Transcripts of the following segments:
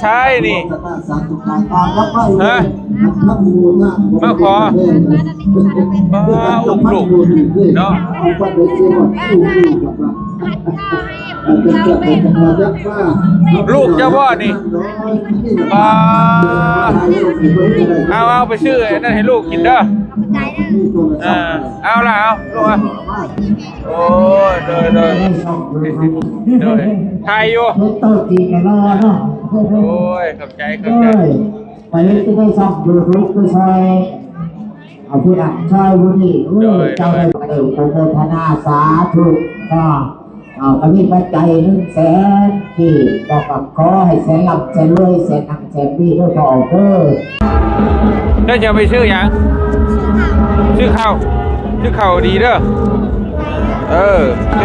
ใช้นี่ฮะมาขออุ้มลูกเนาะลูกเจ้าพ่อนี่เอาไปชื่อนั่นให้ลูกกินเด้อเอาละเอาลูกอ่ะโอ้ยโดยไทยอยู่โอ้ยขอบใจไปที่ได้ชอบดูรูปก็ใช่เอาผู้หลักใช่ผู้นี้เจ้าโอโมทนาสาธุก็ก็มีปัจจัย100,000ที่บอกกับขอให้แสนลำแสนรวยแสนนักแสนพี่ด้วยขอเด้อได้จะไปชื่อยังชื่อเขาดีเด้อโอเค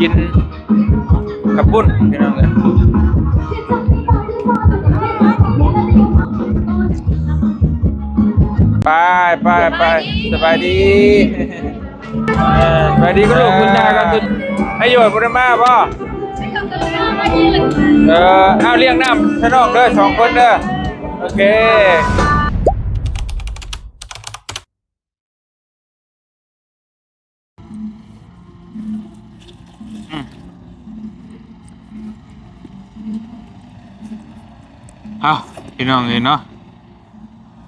กินขับบุญพี่น้องเลยไปสบายดีสบายดีก็ลูกคุณยายก็คือให้อยู่บนมาป่ะเอาเลี้ยงน้ำพี่น้องเด้อ2 คนเด้อโอเคเอาพี่น้องเลยเนาะ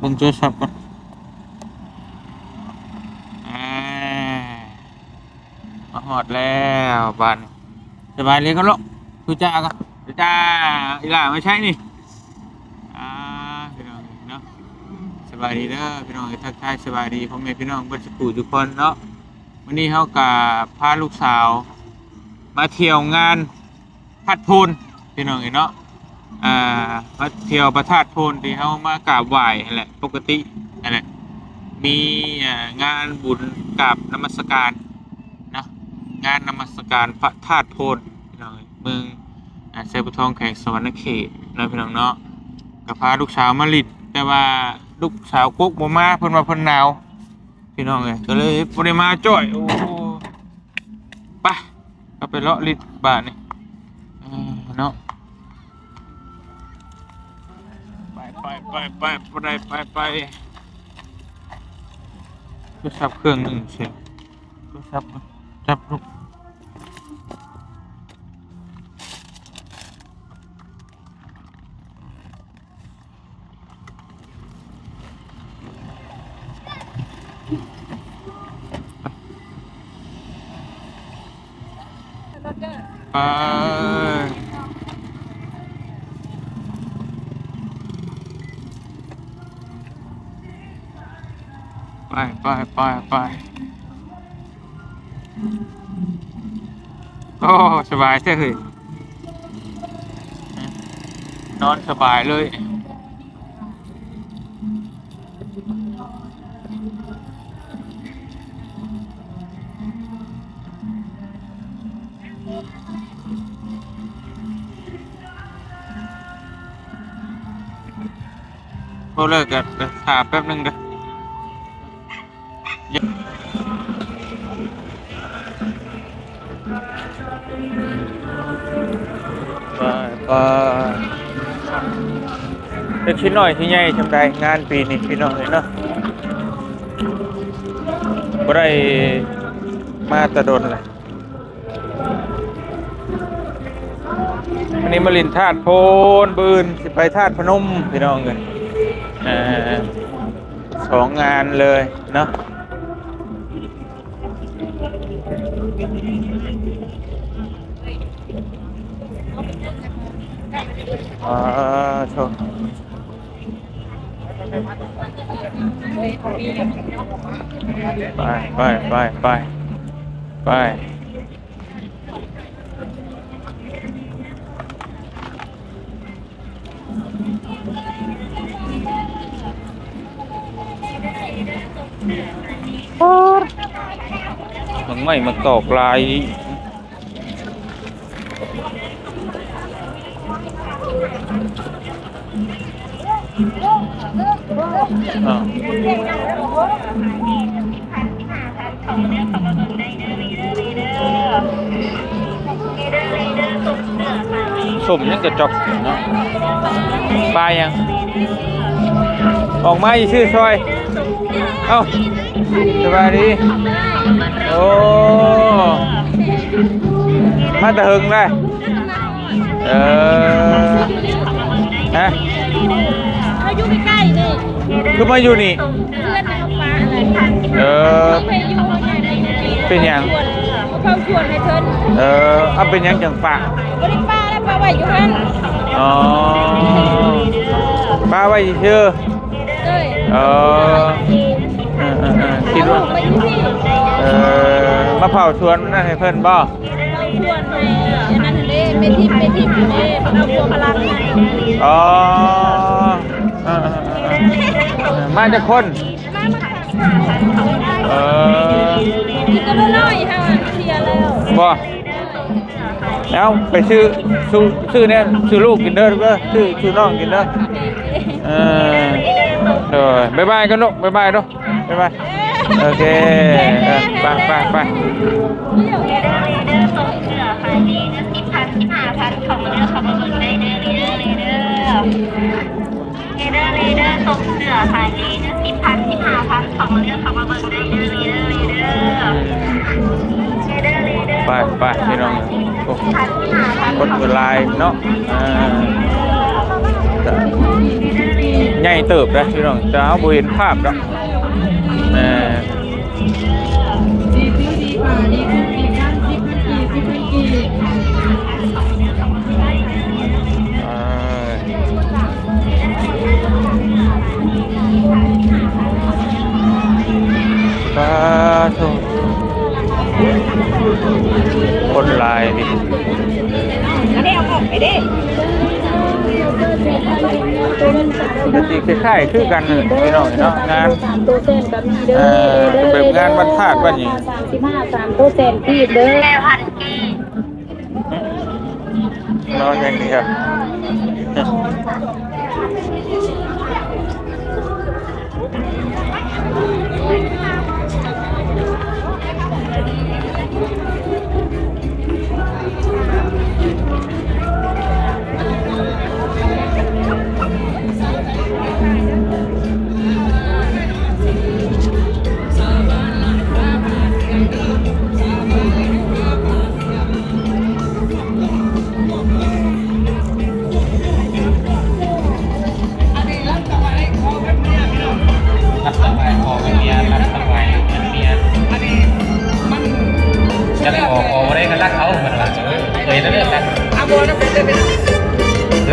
บังโทรศัพท์ก่อนมาหอดแล้วบ้านสบายเลยก็ลูกคุยจ้ากันจ้าอีหล่าไม่ใช่นี่พี่น้องเนาะสบายดีเด้อพี่น้องทักทายสบายดีพ่อแม่พี่น้องบ้านสกูทุกคนเนาะวันนี้เขากับพาลูกสาวมาเที่ยวงานพัดพูนพี่น้องเนาะมาเที่ยวพระธาตุพูนที่เขามากราบไหว้อะไรปกติอะไรมีงานบุญกราบนมัสการนะงานนมัสการพระธาตุพูนพี่น้องเมืองเซบุทองแขกสวรรณเขตนะพี่น้องเนาะกับพาลูกสาวมาลิดแต่ว่าลูกสาวกุ๊กบ่มาเพิ่นมาเพิ่นหนาวพี่น้องเลยก็เลยบ่ได้มาจ้อยโอ้ไปก็ไปเลาะลิดบ้านนี่เนาะไปโทรศัพท์เครื่องหนึ่งเสียโทรศัพท์จับลูกไปโอ้สบายใช่ไหมนอนสบายเลยพอเลิกกันถามแป๊บนึงเด้อไปเป็นชิ้นหน่อยที่ใหญ่ทำได้งานปีนี้พี่น้องเลยเนาะบ่ได้มาตะดนเลยอันนี้มาลินธาตุโพนบืนสิไปธาตุพนมพี่น้องเลย2 งานเลยเนาะโชว์ไปมันไม่มาตอกลาย สมยังกระจกเนาะปลายังออกมาอีชื่อซอยเอ้าสบายดีโอ้มาตะหึงเลยฮะ เขาอยู่ใกล้ๆนี่ คือมาอยู่นี่ เพื่อนน้องฟ้าอะไร ไปอยู่ไงได้ เป็นยัง เขาชวนให้เพิ่น เอาเป็นยังจังปะ บริป้าแล้วป้าไว้อยู่นั่น อ๋อป้าไว้ชื่อ เลย คิดว่า ไปอยู่ที่มาเผาชวนนั่นให้เพิ่นบ่ เราชวนให้อันนั้นเลยเป็นที่เลยเราพวกพลังให้ อ๋อมาจากคนอีกก็น้อยๆค่ะเคลียร์แล้ว บ่แล้วไปซื้อเนี่ยซื้อลูกกินเด้อซื้อน้องกินเด้อเด้อบ๊ายบายกันลูกบ๊ายบายลูกบ๊ายบายโอเคไป ไปพี่น้องกดไลน์เนาะใหญ่เติบเลยพี่น้องจะเอาบุเห็นภาพเนาะคนลายดิอันนี้เอาออกไปดิจะตีคล้ายๆคือกันพี่น้องเนาะงานแบบงานวันธาตุวันนี้35 ที่เด้อนอนอย่างนี้ครับ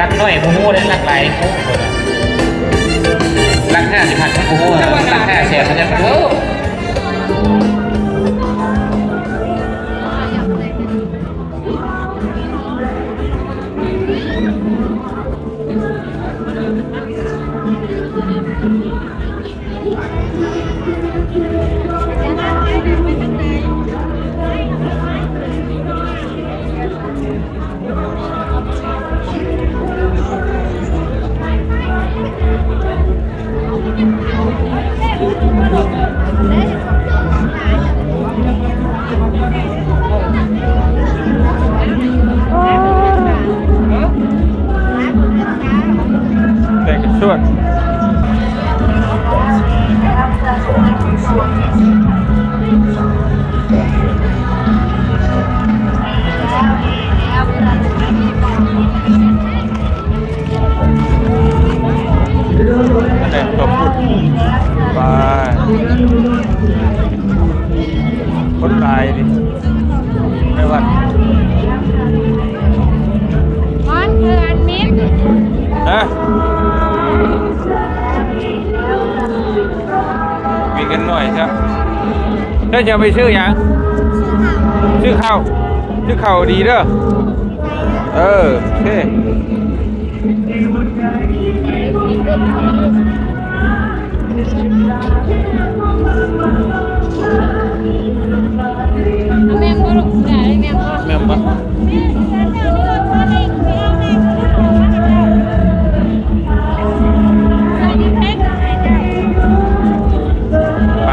รักน้อยมูเลยรักหลายมูรัก50,000มูรัก5แสนมันจะโอ้แต่กระชวดแต่จบไปคนลายดิไม่วันมันคืออันมิดมีกันหน่อยครับถ้าจะไปซื้อยังซื้อข้าวดีเด้อโอเคแม่ก็ลูกได้แม่ก็ แม่บ้าไป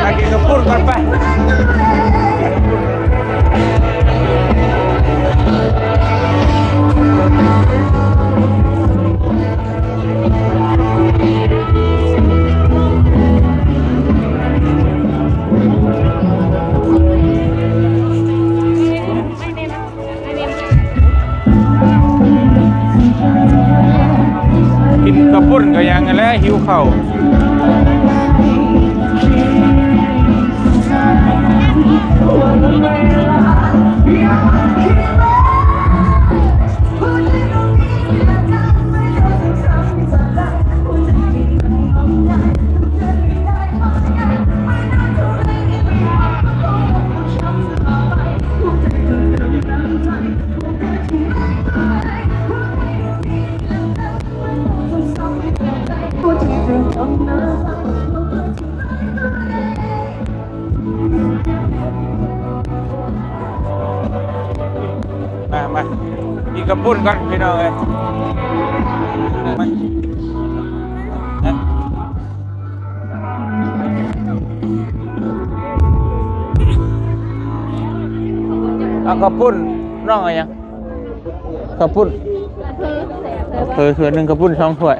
ไปกินกระปุ้นก่อนไปกินกระปุ้นก็ยังแล้วหิวข้าวมากินกระปุ้นก่อนพี่น้องเอ้ยเอากระปุ้นน้องอะไรยังกระปุ้นเถื่อหนึ่งกระปุ้น2 ถ้วย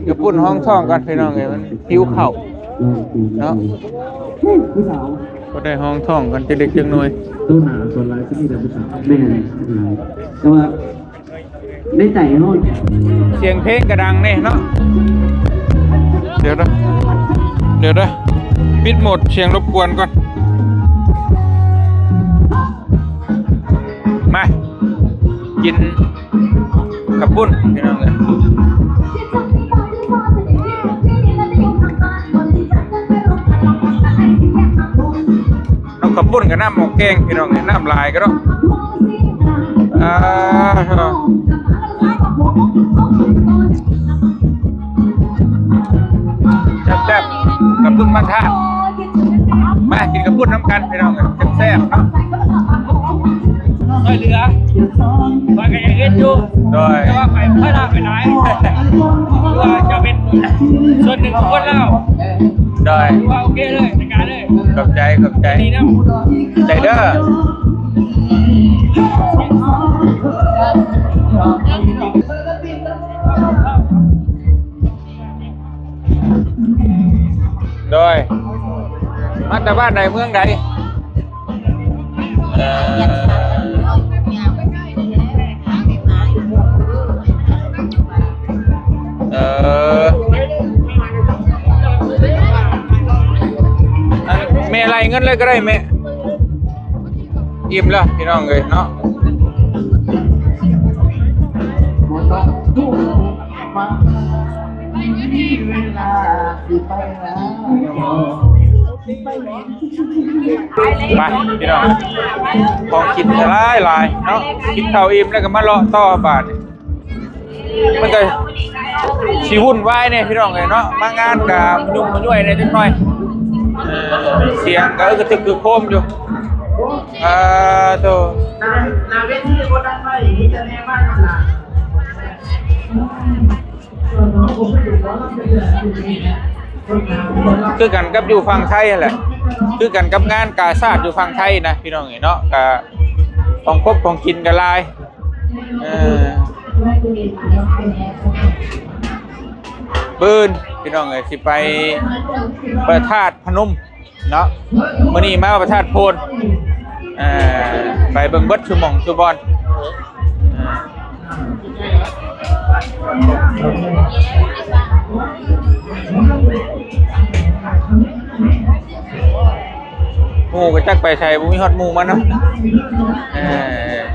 กระปุ้นห้องท่องกันพี่น้องเอ้ยมันหิวข้าวเนาะผู้สาวก็ได้ห้องท่องกันจะเด็กจังหน่อยตู้หาส่วนลายที่มีแต่ผู้สาวแม่แต่ว่าได้ใจห้อง เสียงเพลงกระดังเนี่ยเนาะเดี๋ยวนะปิดโหมดเสียงรบกวนก่อนมากินกับปุ้นพี่น้องเลยน้ำกับปุ้นกับน้ำหมกแกงพี่น้องเลยน้ำลายก็ได้แซ่บๆกับปุ้นมาทามากินกับปุ้นน้ำกันพี่น้องเลยแซ่บๆเนาะน้อยเหลือว่ากันยังเอ็นอยู่แต่ว่าไปเพื่อลาไปไหนว่าจะเป็นส่วนหนึ่งของคนเล่าว่าโอเคเลยในการเลยขอบใจดีนะใจเด้อโดยมาจากบ้านใดเมืองใดแม่ไรเงินเลยก็ได้แม่อิ่มแล้วพี่น้องเลยเนาะมาพี่น้องของกินจะหลายเนาะกินข้าวอิ่มแล้วก็มาเลาะต่อบาทมันก็ชีวุ่นวายเนี่ยพี่น้องเลยเนาะมางานกับยุ่งมาย่วยเนี่ยนิดหน่อยเสียงก็กระตึกกระโคมอยู่โตนาเวทีคนนั้นไปนี่จะแน่มากขนาดคือกันกับอยู่ฝั่งไทยแหละคือกันกับงานกาชาดอยู่ฝั่งไทยนะพี่น้องเนาะกะของครบของกินกันลายปืนพี่น้องสิไปพระธาตุพนม เนาะมื้อนี้มาประทานโพนไปเบิ่งเบิดชั่วโมงชั่วบอลหมู่ก็จักไปใส่บ่มีฮอดหมู่มันเนาะ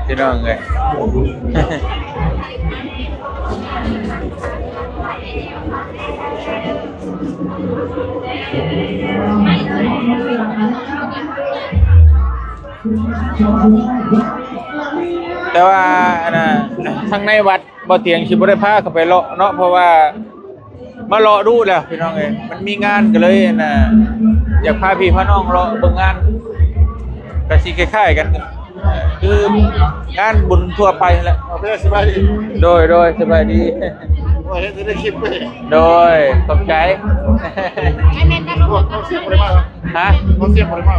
พี่น้องเอ้ย แต่ว่าทางในวัดบ่เตียงสิบ่ได้พาเข้าไปเลาะเนาะเพราะว่ามาเลาะดูแล้วพี่น้องเอ้ยมันมีงานก็เลยอยากพาพี่พาน้องเลาะเบิ่งงานก็สิคล้ายๆกันคืองานบุญทั่วไปนั่นแหละสบายดีโดยสบายดีว่าเฮ็ดได้คลิปเว้ยโดยขอบใจฮะบ่เสียบ่ได้มา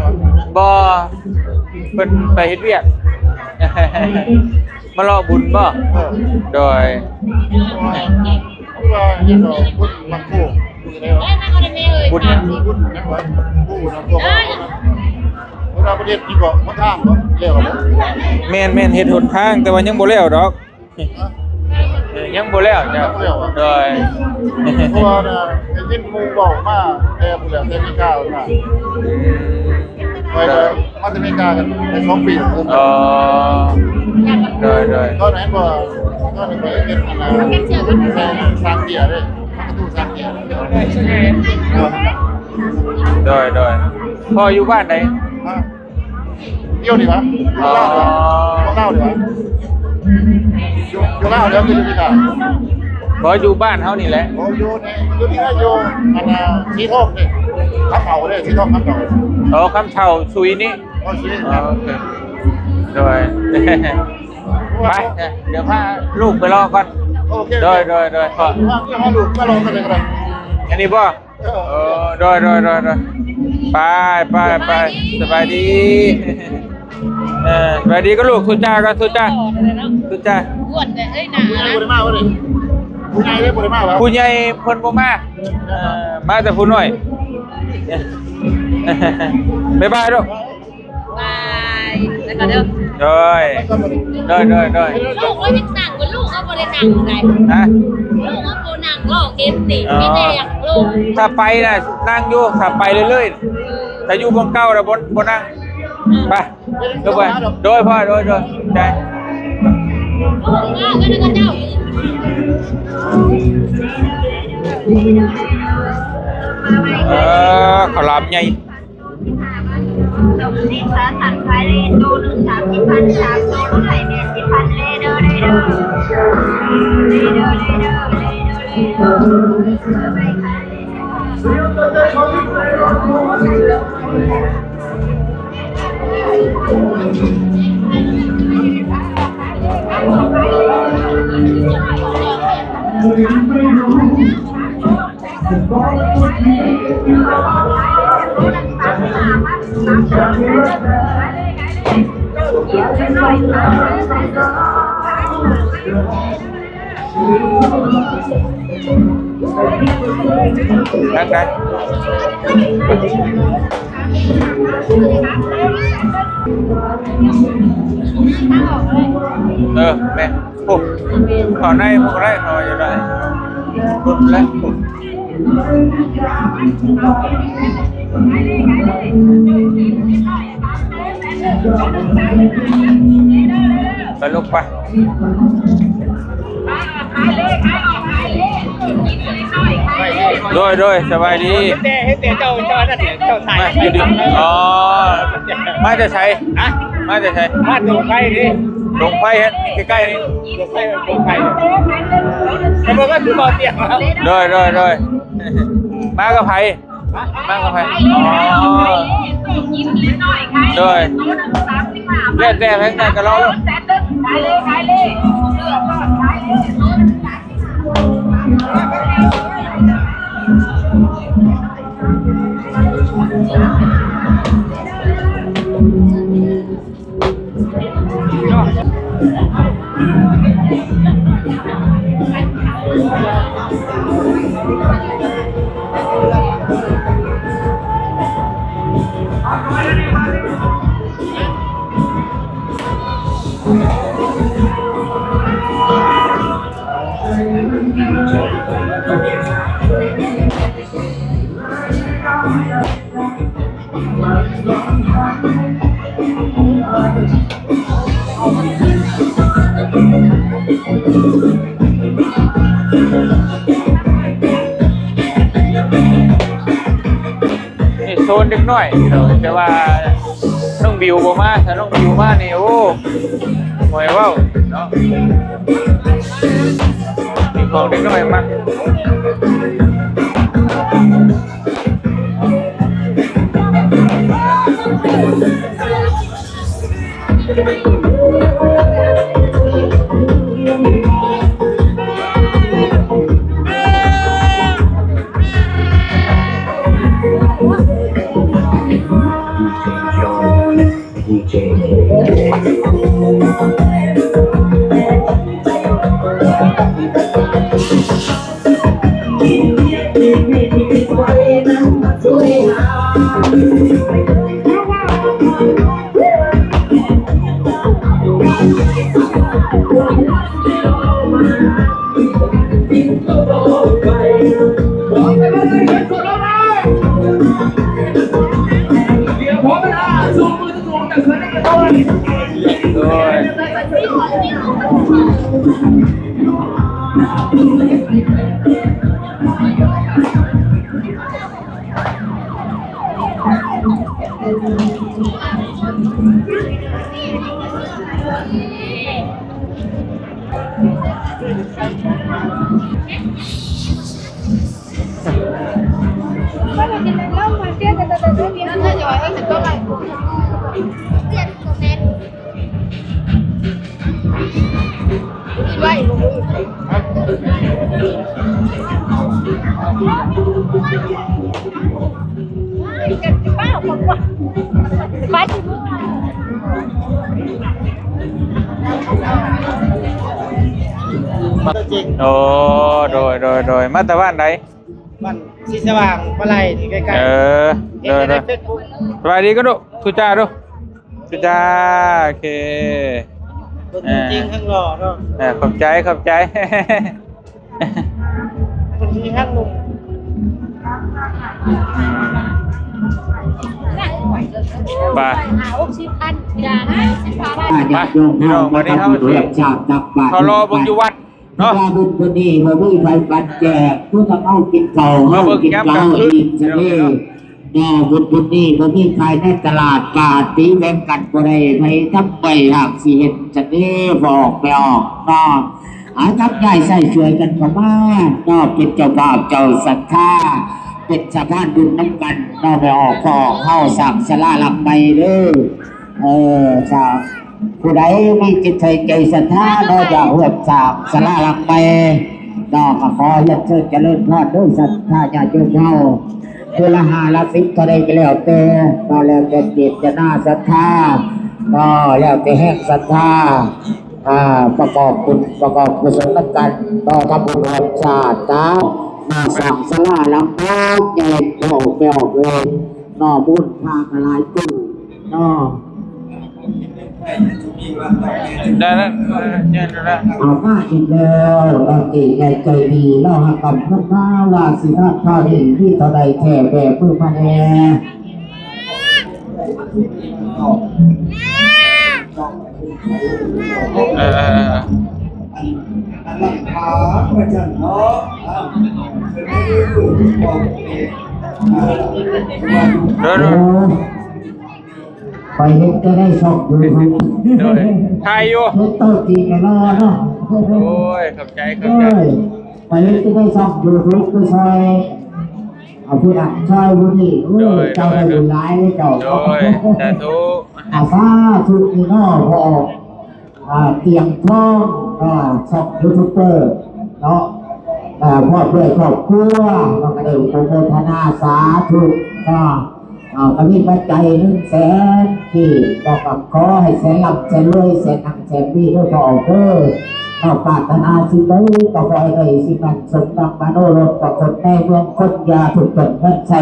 บ่เพิ่นไปเฮ็ดเวียกมารอบุญบ่โดยว่าเฮ็ดบุญมักคู่บุญบุญยังว่าคู่นำตัวเวลาประเทศนี่ก็มาทางเนาะแล้วบ่แม่นเฮ็ดหนทางแต่ว่ายังบ่แล้วดอกยังบ่แล้วจ้ะโดยเพราะว่าได้ยินหมู่บอกมาแต่ผู้แล้วแต่มีข่าวมาไปมาจะมีกากันใน2 ปีอ๋อโดยก็นั้นบ่ก็ได้ไปเฮ็ดอันน่ะสร้างเกียร์เด้ประตูสร้างเกียร์โดยพ่ออยู่บ้านไหนเที่ยวดีวะเล่าดีวะอยู่เล่าแล้วคืออยู่ที่ไหนบ่อยู่บ้านเฮานี่แหละอยู่ที่ไหนอยู่อันน่ะสีทองนี่คำเฒ่าเด้สีทองคำเฒ่าคำเฒ่าซุยนี่โอเคโดยไปเดี๋ยวพาลูกไปรอก่อนโอเคโดยพาลูกมารอกันเลยครับอันนี้บ่โดยไปสบายดีสบายดีก็ลูกทุจ้าอ้วนแต่เอ้ยหนาบ่ได้มาวะนี่ผู้ใหญ่ได้บ่ได้มาวะผู้ใหญ่เพิ่นบ่มามาแต่ผู้น้อยบ๊ายบายลูกบายแล้วก็เด้อโดยลูกว่ายังนั่งบ่ลูกก็บ่ได้นั่งได้ฮะลูกก็บ่นั่งรอเกมติไม่ได้อยากลูกถ้าไปน่ะนั่งอยู่ถ้าไปเรื่อยๆถ้าอยู่วงเก่าน่ะบ่นั่งไปลูกไปโดยพ่อโดยใจขอลาบใหญ่สิสาสันไทยโดน30,000 3โดนไทย10,000เด้อนั่งแม่ปุ๊บขอในพวกไรขออยู่ได้ปุ๊บแล้วปุ๊บไปลุกไปโดยสบายดีเจ้าถ่ายอ๋อมาจะใช้มาตรงไฟดิตรงไฟฮะใกล้ๆนี่ตรงไฟแต่บอกว่าคือบ่อเตียงโดยมากับไผ่อ๋อโดยเล่นแต่แข่งกันเรา นเด็กน้อยแต่ว่าน้องบิวบ่มาถ้าน้องบิวมานี่โอ้หวยว้าวเนาะมีของเด็กน้อยมากโอ้โดยมาแต่บ้านไหน บ้านสีสว่างปลาไหลที่ใกล้ เออ ๆ โดย ในเฟซบุ๊ก สบายดีก็ดูทุจ้าดูทุจ้าโอเค คนจริงข้างหล่อเนาะ ขอบใจ คนที่ข้างหนุ่ม ไป ญาติโยมเข้ามาทำบุญเรียบชาติตักบาตร เขารอเบิ่งอยู่วัด เนาะ เนาะ บุญคนนี้เขามีไฟปันแจกเพื่อทำเอากินเก่า มา เอา เบิ่ง กิน แก๊ป เก่าก ลางคืน อิ่มจะได้บุญคนนี้เขามีขายในตลาดกาดตีแบ่งกันบ่ได้ไปทำไปหากสิเห็นจะได้บอกไปออกเนาะอาทับใหญ่ใส่ช่วยกันเข้ามาเนาะเป็นเจ้าบ่าวเจ้าศรัทธาเป็นสะพานบุญน้ำกันเนาะไปออกของเข้าสั่งสลาหลังใหม่เด้อชาวผู้ใดมีจิตใจศรัทธาเนาะจะหวดสั่งสลาหลังใหม่เนาะก็ขอเรียนเชิญเจริญพรด้วยศรัทธาญาติโยมเฮาคือละ5 ละ 10ก็ได้ก็แล้วแต่ก็แล้วแต่เจตนาศรัทธาก็แล้วแต่แห่งศรัทธาประกอบบุญประกอบกุศลกันต่อทำบุญร่วมชาตินะมาสั่งสลาลำบากใหญ่โตไปออกเลยนอบุญพากระลายกุ้งนอ ได้แล้วเนี่ยแล้ว เอามาอีกแล้วเราเก่งใจดีเราหักกับพวกมาว่าสิทธาข้าดีที่ต่อใดแท่แบบเพื่อมาแน่ไปเห็นจะได้ชอบดูครับ โดยใครอยู่ เห็นโต๊ะจีกันแล้วเนาะ โอ้ยขอบใจ ไปเห็นจะได้ชอบดูทุกข์ไปซอยเอาผู้ดักช่วยผู้นี้เจ้าได้ดูร้ายเจ้า โดยแต่ทุก อาซาทุกนี่เนาะพอเตียงท้องชอบยูทูบเบอร์เนาะพ่อเพื่อนครอบครัวเราก็ได้โฆษณาสาธุก็มีปัจจัย100,000ที่บอกกับขอให้แสนลำแสนรวยแสนนังแสนวีด้วยพอเด้อปรารถนาสิ่งใดก็ขอให้ได้สิ่งนั้นสมดังมโนรสกับคนในเมืองคนยาถูกจดเงินใส่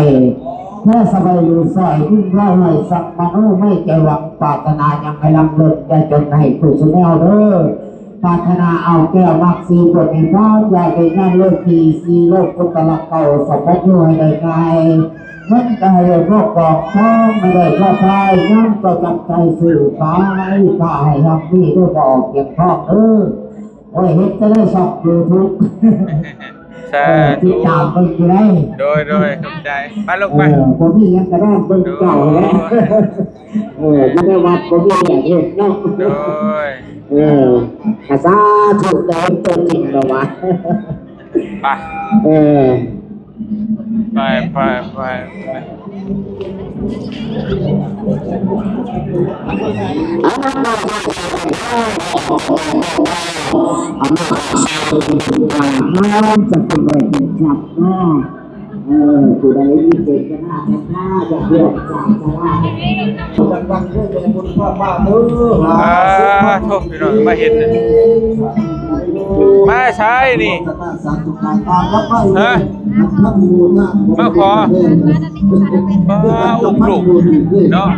เพื่อสบายอยู่ซอยวิ่งไล่ไล่สักมโนไม่ใจหวังปรารถนายังไม่ลำเลิศอย่าจนให้ผู้สุนแนวเด้อปรารถนาเอาแก้วมักซีบทในท้องอย่าไปงานโลกีซีโลกกุตละเก่าสมบัติให้ได้ไงมันใจโรคปอกท้องไม่ได้ก็พายนั่งก็จับใจสื่อฟ้าฝ่ายทำนี่ด้วยบอกเก็บท้องโอ้ยเห็นจะได้ชอบดูทุก สาธุ ที่ตามเบิ่งอยู่ได้ โดยขอบใจมาลูกไป ผมมียังกระด้างเบิ่งเก่าแล้วไม่ได้วัดผมมีอย่างเห็นเนาะ โดย อาซาถูกใจตัวจริงแล้ววะ ไป ไปน้ำจะเป็นแบบจับก็ผู้ใดมีเจตนาถ้าจะเลือกจากจะว่าดังๆด้วยเป็นบุญพ่อป้าเด้อ โทษพี่น้องมาเห็นมาใช้นี่ฮะมาขออุ้มลูกเนาะ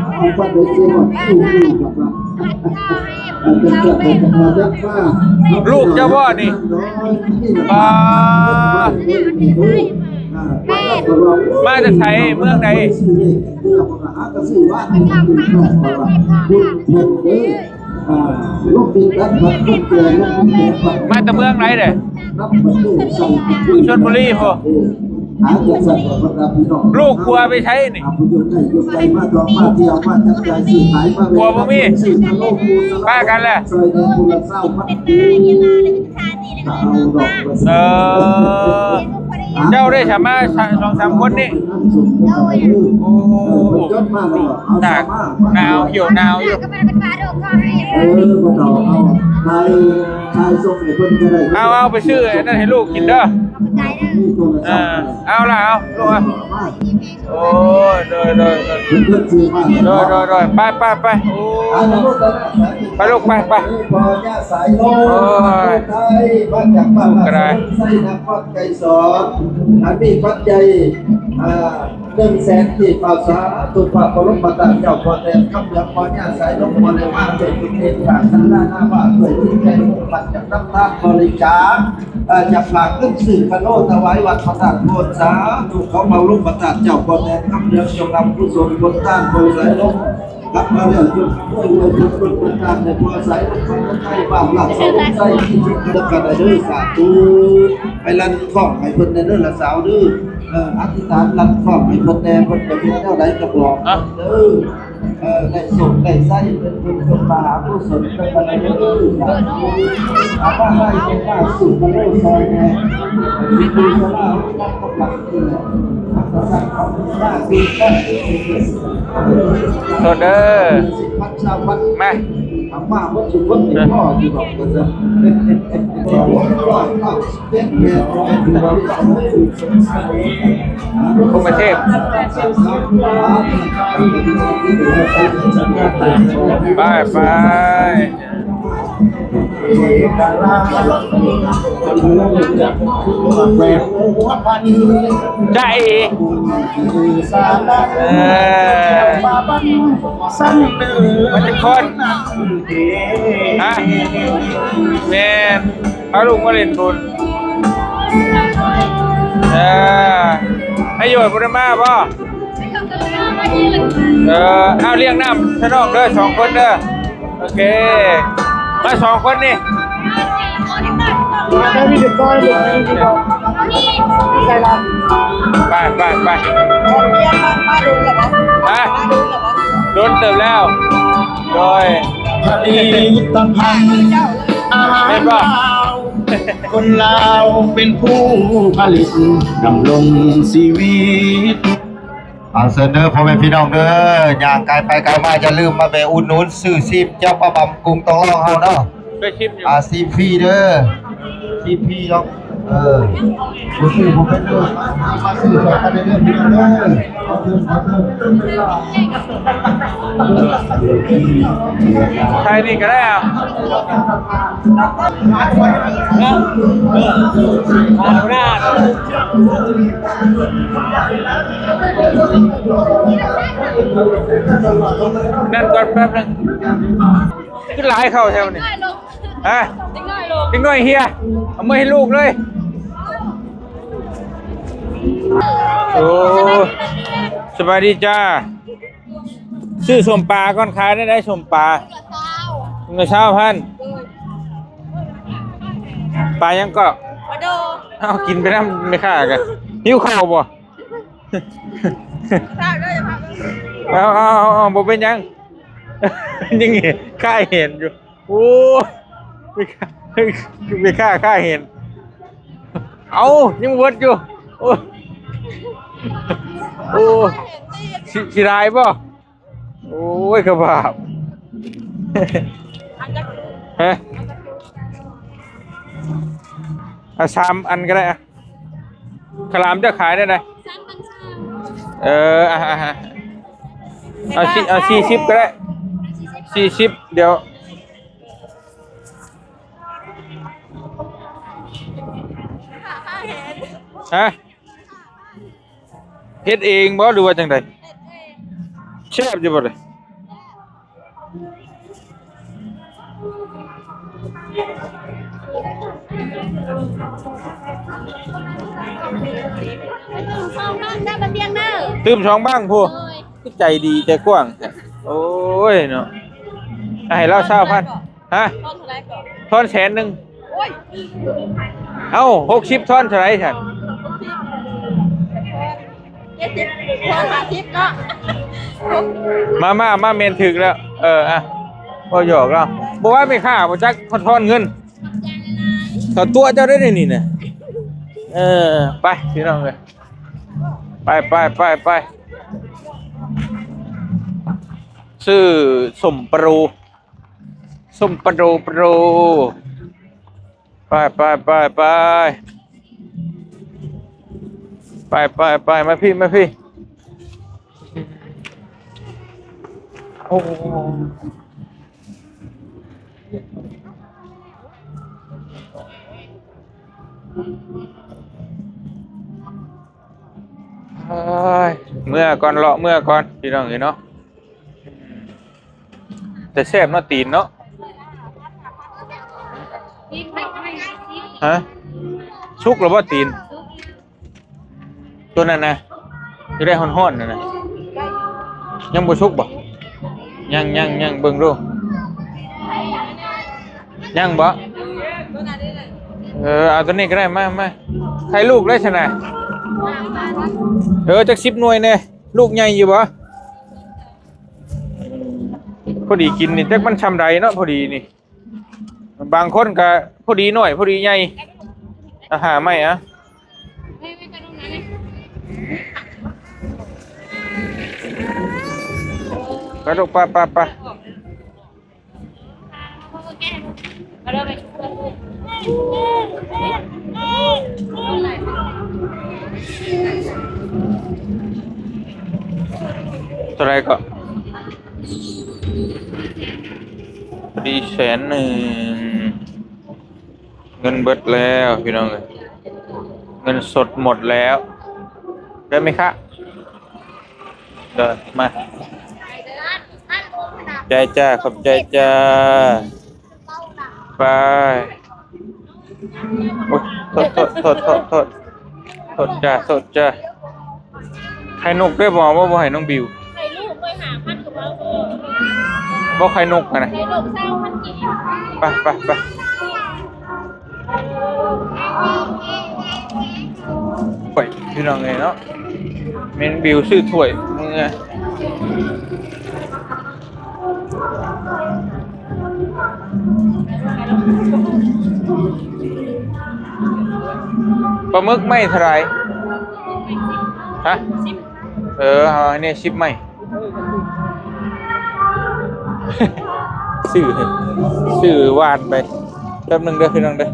ลูกเจ้าบ่นี่มาจากไทยเมืองใดมาจากเมืองไหนเด้ชลบุรีพ่อลูกกลัวไปใช้นี่กลัวบ่มีป้ากันแหละเจ้าได้สามารถ2-3 คนนี่โอ้หนาวเหี่ยวหนาวอยู่เอาไปซื้อนั่นให้ลูกกินเด้อเอาล่ะเอาลูกอ่ะโอ้โดยไปโอ้ไปลูกไปโอ้ยกระไรมีปัจจัย100,000ที่ภาษาตุภาพรมตาเจ้าพอแทนคำเดียวพอเนี่ยสายลงพอได้มาเป็นเอกจากท่านหน้าบ้านด้วยที่ใจปัจจัยรับทานบริจาคจากหลักขึ้นสื่อพระโลถวายวัดพระธาตุโพธิ์สาธุเขามาลุ่มประทานเจ้าพอแทนคำเดียวจงนำผู้สมบนต้านโพธิ์สายลงรับมาเรื่องจุดด้วยจุดเป็นการในพอสายลงคนไทยบ้านหลักสองใจที่จุดเดินกันได้ด้วยสาธุไปรันข้องให้คนในเรื่องละสาวดื้ออธิษฐานรันข้องให้คนแดงคนจะเป็นเท่าไรกระบอกเด้อได้ส่งได้ใส่เป็นบุญเป็นมหาผู้สนเป็นอะไรเด้ออาว่าให้เป็นว่าสุขโลกซอยไงมีบุญสลาต้องหลักที่ทักษะของหน้าคือแค่ โทษเด้อ พันชาววัด มา ทำมาวัดสุขวัดที่พ่อที่บอกกันนะคงประเทศไปใจมันจะคนฮะแม่พาลูกมาเล่นบุญให้โยนบุญมาป่ะเอาเลี้ยงน้ำพี่น้องเด้อ2 คนเด้อโอเคมา2 คนนี่ไปฮะโดนเติมแล้วโดยผลิตภัณฑ์อาหารลาวคนลาวเป็นผู้ผลิตดำรงชีวิตเสนอพ่อแม่พี่น้องเด้อย่างไกลไปไกลมาจะลืมมาแวะอุดหนุนซื้อซิมเจ้าป้าบำกรุงต้องรองเฮาเนาะ ไปชิมอยู่ซิมฟรีเด้อซิมฟรีเนาะผู้ซื้อผมเป็นเด้อมาซื้อกันได้เด้อพี่น้องเด้อขอเชิญใครนี่ก็ได้อ่ะนั่นก่อนแป๊บนึงขึ้นหลายเข้าแถวนี้ฮะติ๊งน้อยเฮียเอามือให้ลูกเลยโอ้สบายดีจ้าซื้อสมปลาก่อนขายได้สมปลาเงินเช้าพันปลายังก็ มาโด เอากินไปน้ำไม่ค่ากันหิวข้าวบ่ ภาพด้วยภาพด้วย เอาบ่เป็นหยัง ยังไงข้าเห็นอยู่โอ้ไม่ค่าเห็นเอายังวดอยู่โอ้โอ้สิได้บ่โอ้ยกระบาบ อันจะ ฮะเอา3 อันก็ได้อะขลามจะขายได้ไหน ซ้ำกันซ้ เอา40ก็ได้40เดี๋ยวฮะเฮ็ดเองบ่หรือว่าจังไดแซ่บอยู่บ่เลยำซ้อมนั่งได้บันเตียงเด้อ ตื่มช่องบ้างพู เลย ใจดีใจกว้างแท้โอ้ยเนาะให้เรา20,000ฮะ ต้นเท่าไรก่อน ทอน100,000 โอ้ย เอ้า60ทอนเท่าไหร่ท่าน 70พอหาทิพย์เนาะ มาเมนถึกแล้วอ่ะบ่หยอกแล้วบ่ว่าไม่ค่าบ่จักทอนเงินถอนตัวเจ้าได้นี่น่ะไปพี่น้องเอ้ยไปซื้อสมปรูไปมาพี่โอ้เมื่อก่อนเลาะเมื่อก่อนพี่น้องเอ้ยเนาะแต่แซ่บเนาะตีนเนาะ ทิพย์ไม่ทิพย์ ฮะชุกหรือว่าตีนตัวนั้นนะจะได้ห่อนๆนั่นนะยังบ่ชุกบ่ยังเบิ่งดูยังบ่เอาตัวนี้ก็ได้มาใครลูกได้ชนะจัก10 หน่วยแน่ลูกใหญ่อยู่บ่พอดีกินนี่จักมันชำใดเนาะพอดีนี่บางคนก็พอดีหน่อยพอดีใหญ่อาหารไม่อะ ไม่กระดุมนั้น ไปลูกไป โอเคมาเริ่มไปตัวไรก็พอดี100,000เงินเบิดแล้วพี่น้องเลยเงินสดหมดแล้วได้ไหมคะเดินมาใจจ้าขอบใจจ้าไปโอ๊ยโทษจ้าไข่นกได้บอกว่าบ่ให้น้องบิว ใครลูกไปหาพันกับเรา บ่ไข่นกกันนะ ใครลูกเศร้าพันกี่ ไปโอ้ยพี่น้องไงเนาะเมนบิวซื้อถ้วยมึงไงปลาหมึกไม่เท่าไหรฮะเอาอันนี้ชิปไม่ สื่อวาดไปแป๊บนึงเด้อพี่น้องเด้อ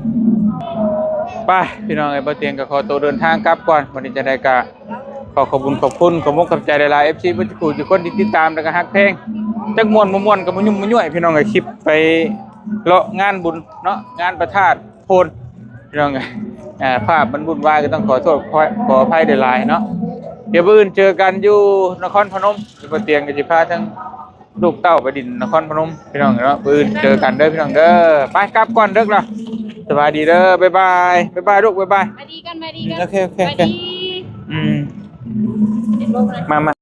ไปพี่น้องไอ้บ่เตียงก็ขอตัวเดินทางกลับก่อนวันนี้จะได้กะขอบคุณขอบมกขอบใจหลายๆ FC บ่จิกูทุกคนที่ติดตามแล้วก็ฮักเพลงจักม่วนบ่ม่วนก็บ่ยุ่มบ่ย่วยพี่น้องไอ้คลิปไปเลาะงานบุญเนาะงานประทาสโพนพี่น้องไงภาพมันวุ่นวายก็ต้องขอโทษขออภัยหลายๆเนาะเดี๋ยวมื้ออื่นเจอกันอยู่นครพนมบ่เตียงก็สิพาทั้งลูกเต้าไปดินนครพนมพี่น้องเนาะปืนเจอกันเด้อพี่น้องเด้อไปกลับก่อนเด้อล่ะสบายดีเด้อบ๊ายบายลูกบ๊ายบาย มาดีกัน โอเค มาดี มา